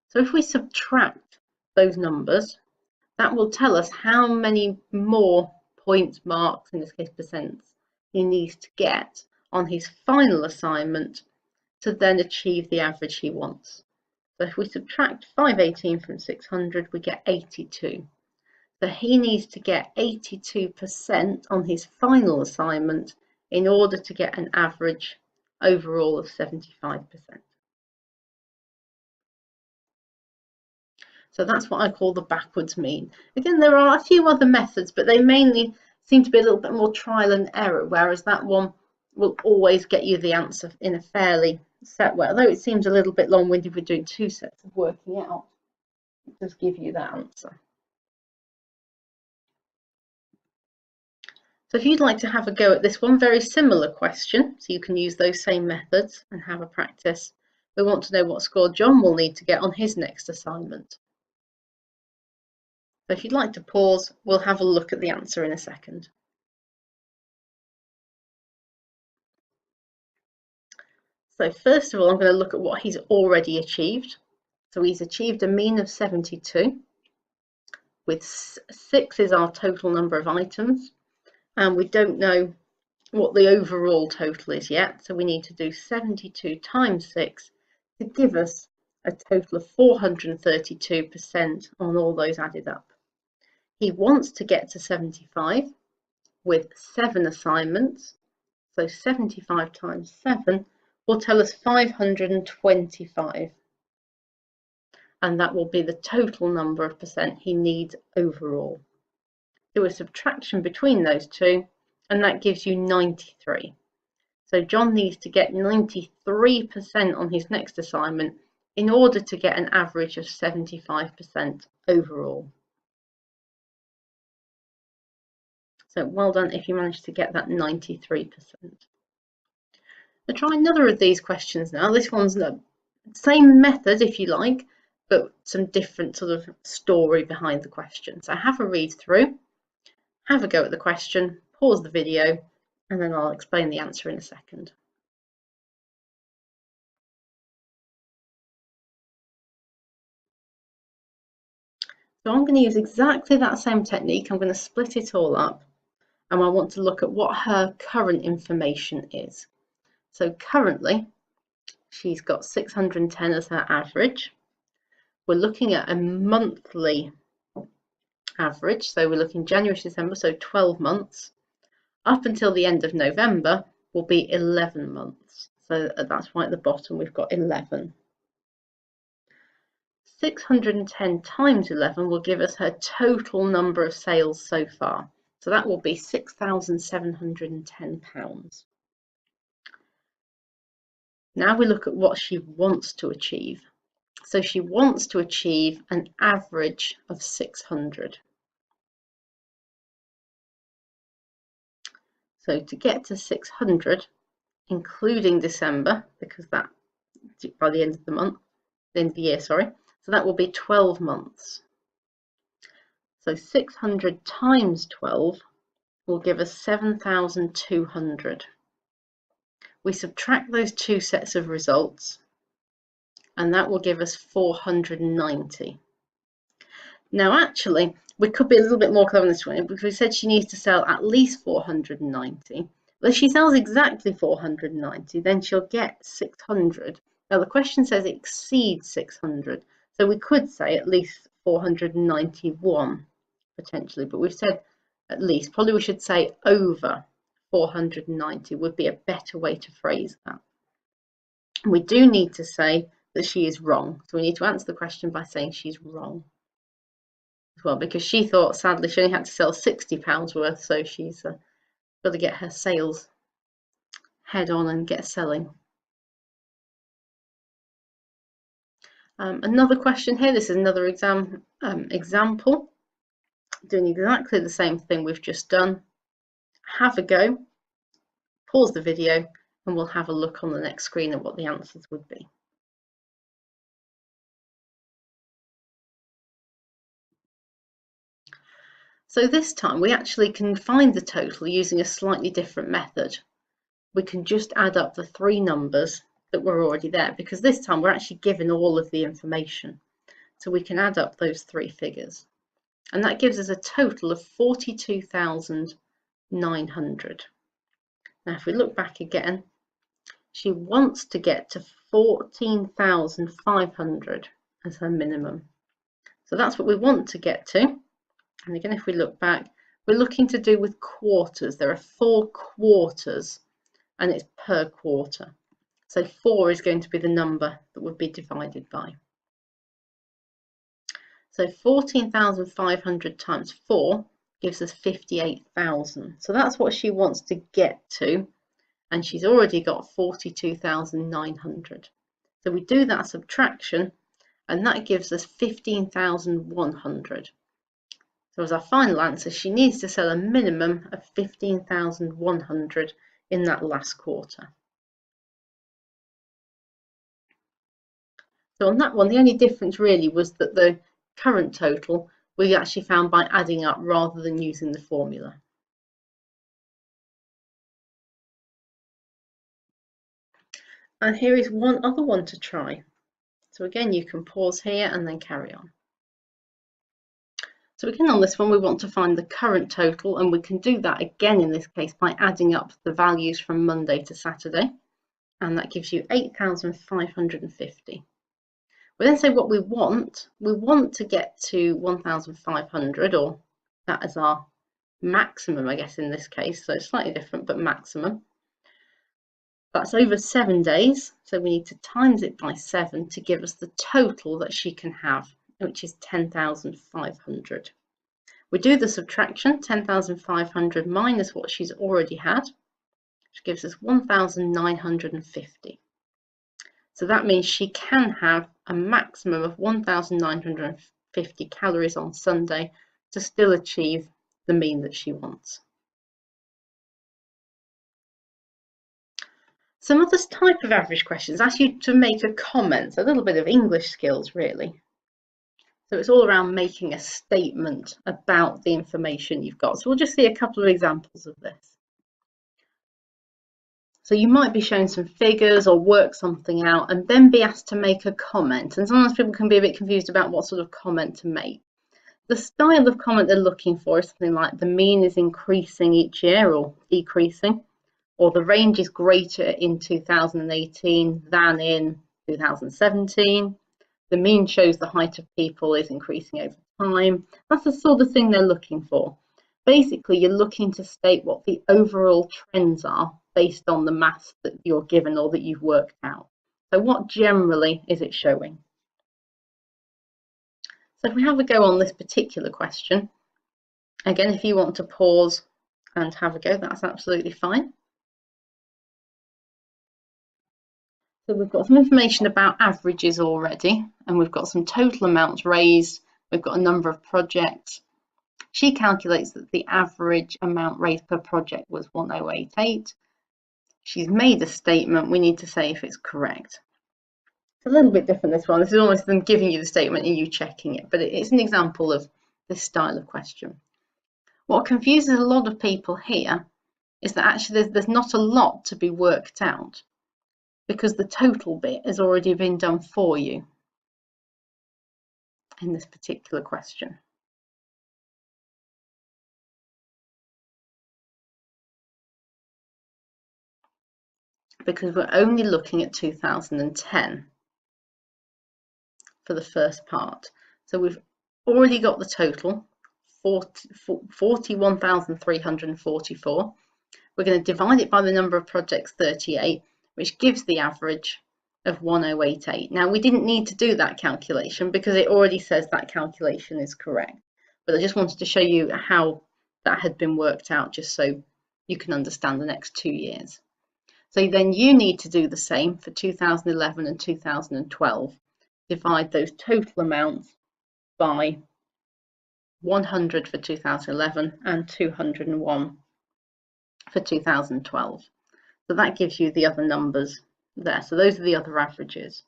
So if we subtract those numbers, that will tell us how many more points, marks, in this case percents, he needs to get on his final assignment to then achieve the average he wants. So if we subtract 518 from 600, we get 82. So he needs to get 82% on his final assignment in order to get an average overall of 75%. So that's what I call the backwards mean. Again, there are a few other methods, but they mainly seem to be a little bit more trial and error, whereas that one will always get you the answer in a fairly set way. Although it seems a little bit long-winded, we're doing 2 sets of working out. It does give you that answer. So if you'd like to have a go at this one, very similar question, so you can use those same methods and have a practice. We want to know what score John will need to get on his next assignment. So if you'd like to pause, we'll have a look at the answer in a second. So first of all, I'm going to look at what he's already achieved. So he's achieved a mean of 72, with 6 is our total number of items, and we don't know what the overall total is yet, so we need to do 72 times 6 to give us a total of 432% on all those added up. He wants to get to 75 with 7 assignments, so 75 times 7 will tell us 525. And that will be the total number of percent he needs overall. Do a subtraction between those two, and that gives you 93. So John needs to get 93% on his next assignment in order to get an average of 75% overall. So well done if you managed to get that 93%. We'll try another of these questions now. This one's the same method, if you like, but some different sort of story behind the question. So have a read through, have a go at the question, pause the video, and then I'll explain the answer in a second. So I'm going to use exactly that same technique. I'm going to split it all up, and I want to look at what her current information is. So currently, she's got 610 as her average. We're looking at a monthly average, so we're looking January to December, so 12 months. Up until the end of November will be 11 months. So that's why at the bottom we've got 11. 610 times 11 will give us her total number of sales so far. So that will be £6,710. Now we look at what she wants to achieve. So she wants to achieve an average of 600. So to get to 600, including December, because that by the end of the month, the end of the year, sorry, so that will be 12 months. So 600 times 12 will give us 7,200. We subtract those two sets of results, and that will give us 490. Now, actually, we could be a little bit more clever in this way, because we said she needs to sell at least 490. Well, if she sells exactly 490, then she'll get 600. Now, the question says it exceeds 600, so we could say at least 491 potentially, but we've said at least. Probably we should say over 490 would be a better way to phrase that. We do need to say that she is wrong, so we need to answer the question by saying she's wrong as well, because she thought sadly she only had to sell £60 worth, so she's got to get her sales head on and get selling. Another question here, this is another example, doing exactly the same thing we've just done. Have a go, pause the video, and we'll have a look on the next screen at what the answers would be. So this time we actually can find the total using a slightly different method. We can just add up the three numbers that were already there, because this time we're actually given all of the information. So we can add up those three figures, and that gives us a total of 42,900. Now if we look back again, she wants to get to 14,500 as her minimum. So that's what we want to get to. And again, if we look back, we're looking to do with quarters. There are 4 quarters, and it's per quarter. So 4 is going to be the number that would be divided by. So 14,500 times 4 gives us 58,000. So that's what she wants to get to, and she's already got 42,900. So we do that subtraction, and that gives us 15,100. So as our final answer, she needs to sell a minimum of 15,100 in that last quarter. So on that one, the only difference really was that the current total we actually found by adding up rather than using the formula. And here is one other one to try. So again, you can pause here and then carry on. So again, on this one, we want to find the current total, and we can do that again in this case by adding up the values from Monday to Saturday, and that gives you 8,550. We then say what we want. We want to get to 1,500, or that is our maximum, I guess, in this case, so slightly different, but maximum. That's over 7 days, so we need to times it by 7 to give us the total that she can have, which is 10,500. We do the subtraction, 10,500 minus what she's already had, which gives us 1,950. So that means she can have a maximum of 1,950 calories on Sunday to still achieve the mean that she wants. Some other type of average questions ask you to make a comment, a little bit of English skills really. So it's all around making a statement about the information you've got. So we'll just see a couple of examples of this. So you might be shown some figures or work something out and then be asked to make a comment. And sometimes people can be a bit confused about what sort of comment to make. The style of comment they're looking for is something like the mean is increasing each year or decreasing, or the range is greater in 2018 than in 2017. The mean shows the height of people is increasing over time. That's the sort of thing they're looking for. Basically, you're looking to state what the overall trends are based on the maths that you're given or that you've worked out. So what generally is it showing? So if we have a go on this particular question, again, if you want to pause and have a go, that's absolutely fine. So we've got some information about averages already, and we've got some total amounts raised. We've got a number of projects. She calculates that the average amount raised per project was 1088. She's made a statement. We need to say if it's correct. It's a little bit different, this one. This is almost them giving you the statement and you checking it, but it's an example of this style of question. What confuses a lot of people here is that actually there's not a lot to be worked out, because the total bit has already been done for you in this particular question. Because we're only looking at 2010 for the first part. So we've already got the total, 41,344. We're going to divide it by the number of projects, 38, which gives the average of 1088. Now, we didn't need to do that calculation because it already says that calculation is correct. But I just wanted to show you how that had been worked out, just so you can understand the next 2 years. So then you need to do the same for 2011 and 2012. Divide those total amounts by 100 for 2011 and 201 for 2012. So that gives you the other numbers there. So those are the other averages.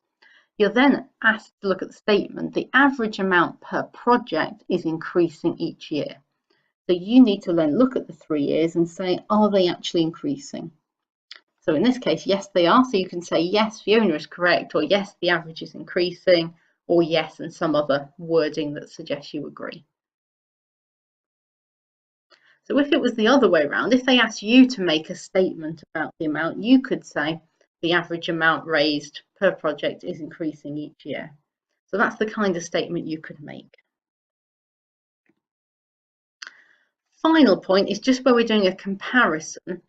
You're then asked to look at the statement. The average amount per project is increasing each year. So you need to then look at the 3 years and say, are they actually increasing? So in this case, yes, they are. So you can say, yes, Fiona is correct, or yes, the average is increasing, or yes, and some other wording that suggests you agree. So if it was the other way around, if they asked you to make a statement about the amount, you could say the average amount raised per project is increasing each year. So that's the kind of statement you could make. Final point is just where we're doing a comparison.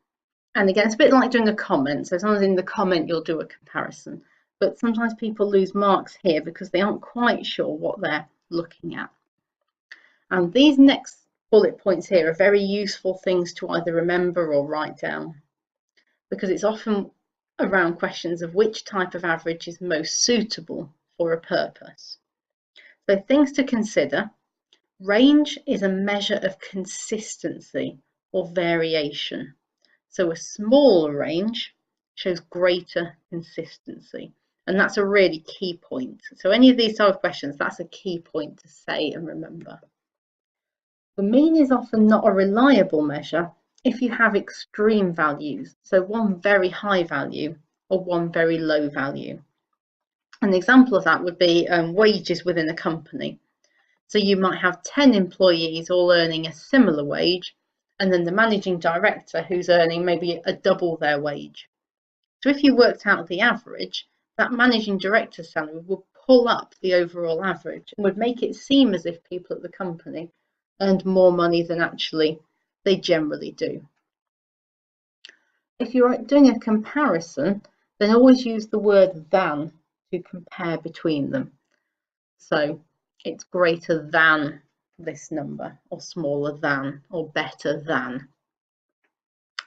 And again, it's a bit like doing a comment. So sometimes in the comment, you'll do a comparison. But sometimes people lose marks here because they aren't quite sure what they're looking at. And these next bullet points here are very useful things to either remember or write down, because it's often around questions of which type of average is most suitable for a purpose. So things to consider: range is a measure of consistency or variation. So a smaller range shows greater consistency, and that's a really key point. So any of these type of questions, that's a key point to say and remember. The mean is often not a reliable measure if you have extreme values, so one very high value or one very low value. An example of that would be wages within a company. So you might have 10 employees all earning a similar wage, and then the managing director who's earning maybe a double their wage. So if you worked out the average, that managing director's salary would pull up the overall average and would make it seem as if people at the company earned more money than actually they generally do. if you're doing a comparison, then always use the word than to compare between them. So it's greater than this number, or smaller than, or better than.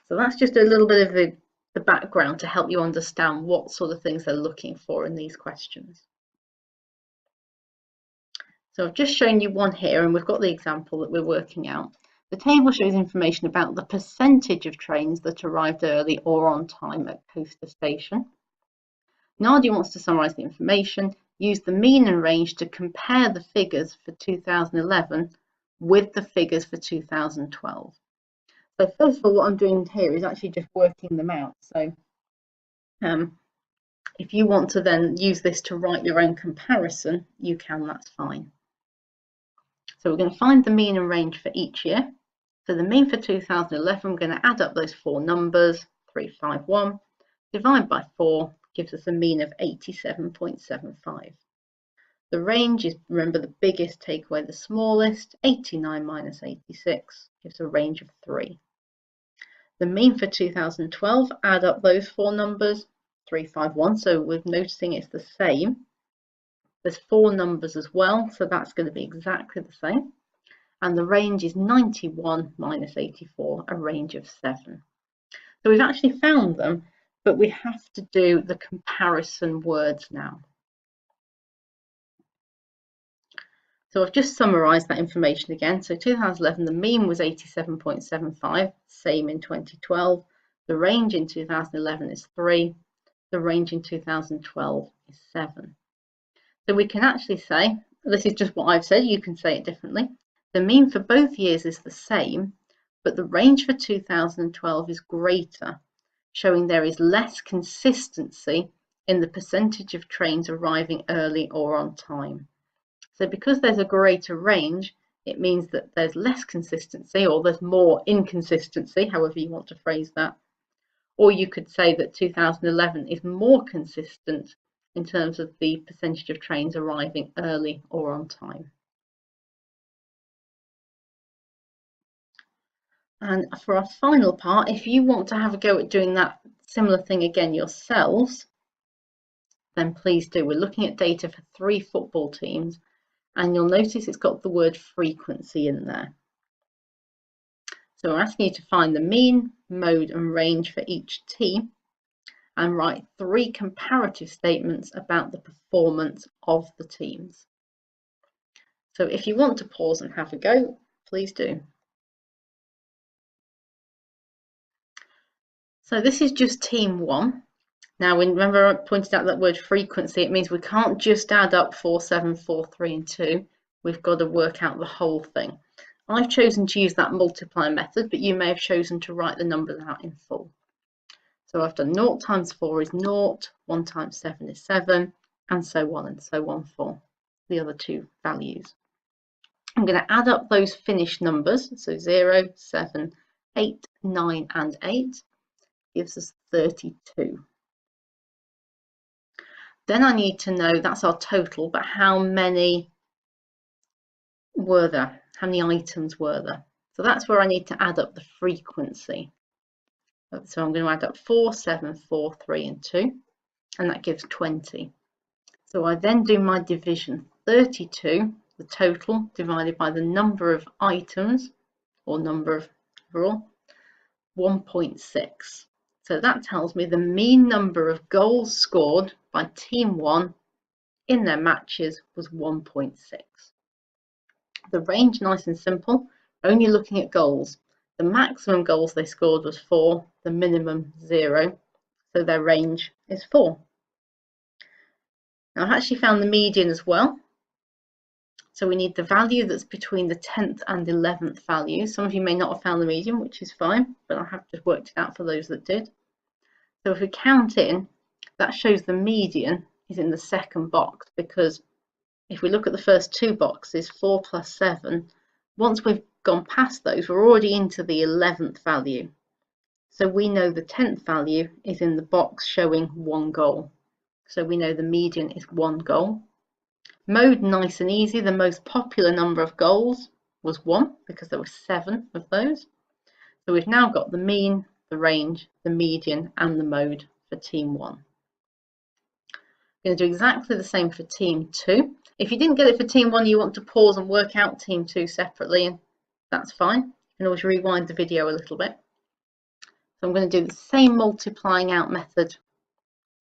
So that's just a little bit of the background to help you understand what sort of things they're looking for in these questions. So I've just shown you one here, and we've got the example that we're working out. The table shows information about the percentage of trains that arrived early or on time at Coaster Station. Nadia wants to summarise the information, use the mean and range to compare the figures for 2011 with the figures for 2012. So first of all, what I'm doing here is actually just working them out. So if you want to then use this to write your own comparison, you can, that's fine. So we're going to find the mean and range for each year. So the mean for 2011, we're going to add up those four numbers, 351, divide by 4, gives us a mean of 87.75. The range is, remember, the biggest take away the smallest, 89 minus 86 gives a range of 3. The mean for 2012, add up those four numbers, 351, so we're noticing it's the same. There's four numbers as well, so that's going to be exactly the same. And the range is 91 minus 84, a range of 7. So we've actually found them, but we have to do the comparison words now. So I've just summarised that information again. So 2011, the mean was 87.75, same in 2012. The range in 2011 is 3. The range in 2012 is 7. So we can actually say, this is just what I've said, you can say it differently. The mean for both years is the same, but the range for 2012 is greater, showing there is less consistency in the percentage of trains arriving early or on time. So because there's a greater range, it means that there's less consistency, or there's more inconsistency, however you want to phrase that. Or you could say that 2011 is more consistent in terms of the percentage of trains arriving early or on time. And for our final part, if you want to have a go at doing that similar thing again yourselves, then please do. We're looking at data for 3 football teams, and you'll notice it's got the word frequency in there. So we're asking you to find the mean, mode and range for each team and write 3 comparative statements about the performance of the teams. So if you want to pause and have a go, please do. So this is just team 1. Now, remember I pointed out that word frequency, it means we can't just add up 4, 7, 4, 3 and 2. We've got to work out the whole thing. I've chosen to use that multiply method, but you may have chosen to write the numbers out in full. So I've done 0 times 4 is 0, 1 times 7 is 7, and so on for the other 2 values. I'm going to add up those finished numbers, so 0, 7, 8, 9 and 8 gives us 32. Then I need to know, that's our total, but how many were there? How many items were there? So that's where I need to add up the frequency. So I'm going to add up 4, 7, 4, 3 and 2, and that gives 20. So I then do my division. 32, the total, divided by the number of items, or number of overall, 1.6. So that tells me the mean number of goals scored by team 1 in their matches was 1.6. The range, nice and simple, only looking at goals. The maximum goals they scored was 4, the minimum 0, so their range is 4. Now I've actually found the median as well. So we need the value that's between the 10th and 11th values. Some of you may not have found the median, which is fine, but I have just worked it out for those that did. So if we count in, that shows the median is in the second box, because if we look at the first 2 boxes, 4 plus 7, once we've gone past those, we're already into the 11th value. So we know the 10th value is in the box showing 1 goal. So we know the median is 1 goal. Mode, nice and easy. The most popular number of goals was 1, because there were 7 of those. So we've now got the mean, the range, the median and the mode for team 1. I'm going to do exactly the same for team 2. If you didn't get it for team 1, you want to pause and work out team 2 separately, and that's fine. You can always rewind the video a little bit. So I'm going to do the same multiplying out method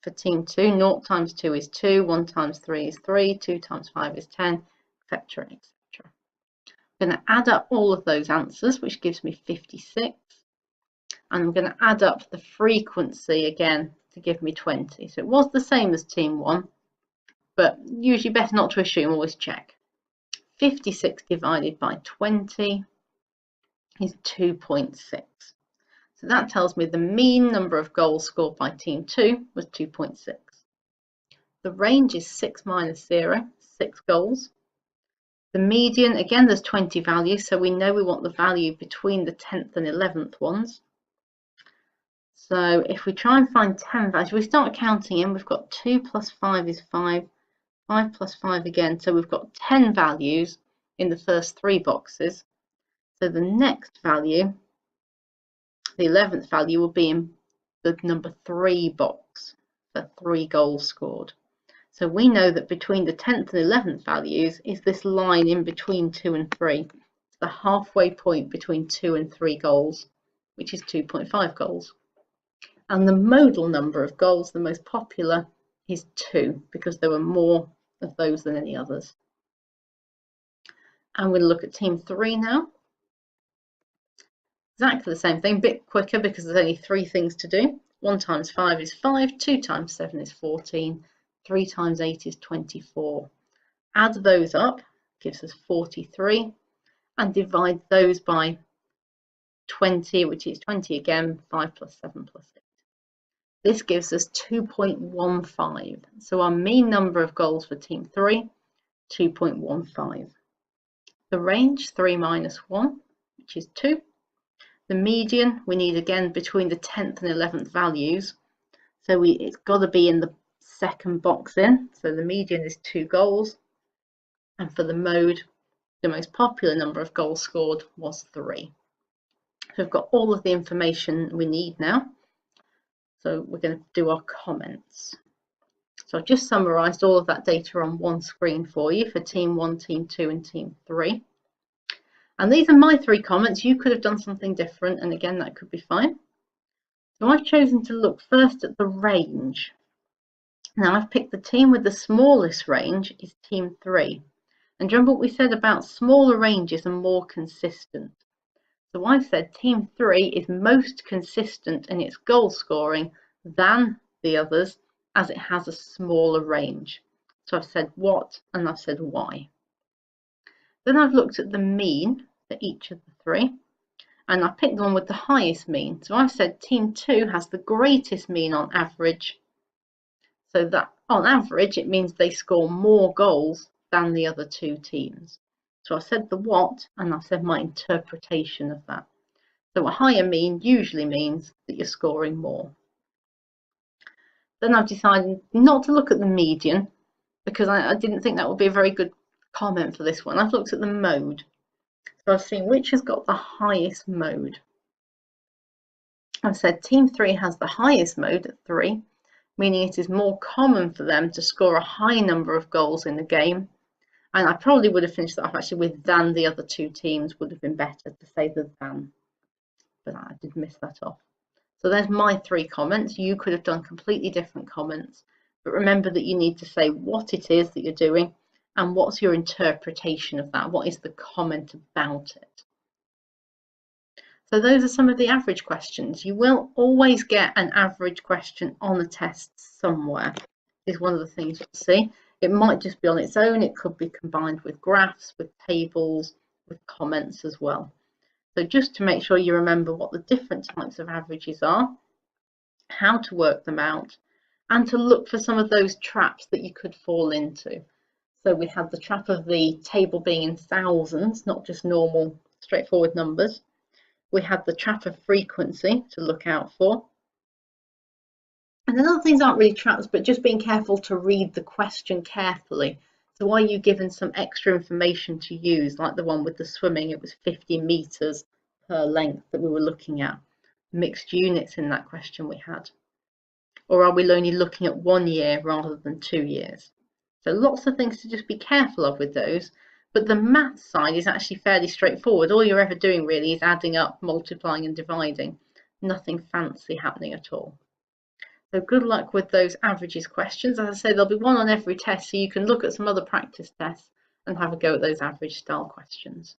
for team 2. 0 times 2 is 2, 1 times 3 is 3, 2 times 5 is 10, etc, etc. I'm going to add up all of those answers, which gives me 56. And I'm going to add up the frequency again to give me 20. So it was the same as team 1, but usually better not to assume, always check. 56 divided by 20 is 2.6. So that tells me the mean number of goals scored by team 2 was 2.6. The range is 6 minus 0, 6 goals. The median, again, there's 20 values, so we know we want the value between the 10th and 11th ones. So if we try and find 10 values, we start counting in, we've got 2 plus 5 is 5, 5 plus 5 again, so we've got 10 values in the first 3 boxes. So the next value, the 11th value, will be in the number 3 box for 3 goals scored. So we know that between the 10th and 11th values is this line in between 2 and 3. It's the halfway point between 2 and 3 goals, which is 2.5 goals. And the modal number of goals, the most popular, is 2, because there were more of those than any others. And we'll look at team 3 now. Exactly the same thing, a bit quicker because there's only 3 things to do. 1 times 5 is 5, 2 times 7 is 14, 3 times 8 is 24. Add those up, gives us 43, and divide those by 20, which is 20 again, 5 plus 7 plus 8. This gives us 2.15. So our mean number of goals for team 3, 2.15. The range, 3 minus 1, which is 2. The median, we need again between the 10th and 11th values. So it's got to be in the second box in. So the median is 2 goals. And for the mode, the most popular number of goals scored was 3. So we've got all of the information we need now. So we're going to do our comments. So I've just summarised all of that data on one screen for you for team 1, team 2 and team 3. And these are my 3 comments. You could have done something different, and again, that could be fine. So I've chosen to look first at the range. Now I've picked the team with the smallest range is team 3. And remember what we said about smaller ranges are more consistent. So I've said team 3 is most consistent in its goal scoring than the others, as it has a smaller range. So I've said what and I've said why. Then I've looked at the mean for each of the 3, and I picked the one with the highest mean. So I've said team 2 has the greatest mean on average. So that on average it means they score more goals than the other 2 teams. So I said the what, and I've said my interpretation of that. So a higher mean usually means that you're scoring more. Then I've decided not to look at the median because I didn't think that would be a very good comment for this one. I've looked at the mode. So I've seen which has got the highest mode. I've said team 3 has the highest mode at 3, meaning it is more common for them to score a high number of goals in the game. And I probably would have finished that off actually with than the other 2 teams, would have been better to say the than, but I did miss that off. So there's my 3 comments. You could have done completely different comments, but remember that you need to say what it is that you're doing and what's your interpretation of that. What is the comment about it? So those are some of the average questions. You will always get an average question on a test somewhere, is one of the things you'll see. It might just be on its own. It could be combined with graphs, with tables, with comments as well. So just to make sure you remember what the different types of averages are, how to work them out, and to look for some of those traps that you could fall into. So we have the trap of the table being in thousands, not just normal straightforward numbers. We have the trap of frequency to look out for. And then other things aren't really traps, but just being careful to read the question carefully. So are you given some extra information to use, like the one with the swimming, it was 50 meters per length that we were looking at. mixed units in that question we had? Or are we only looking at 1 year rather than 2 years? So lots of things to just be careful of with those, but the maths side is actually fairly straightforward. All you're ever doing really is adding up, multiplying and dividing. Nothing fancy happening at all. So good luck with those averages questions. As I say, there'll be one on every test, so you can look at some other practice tests and have a go at those average style questions.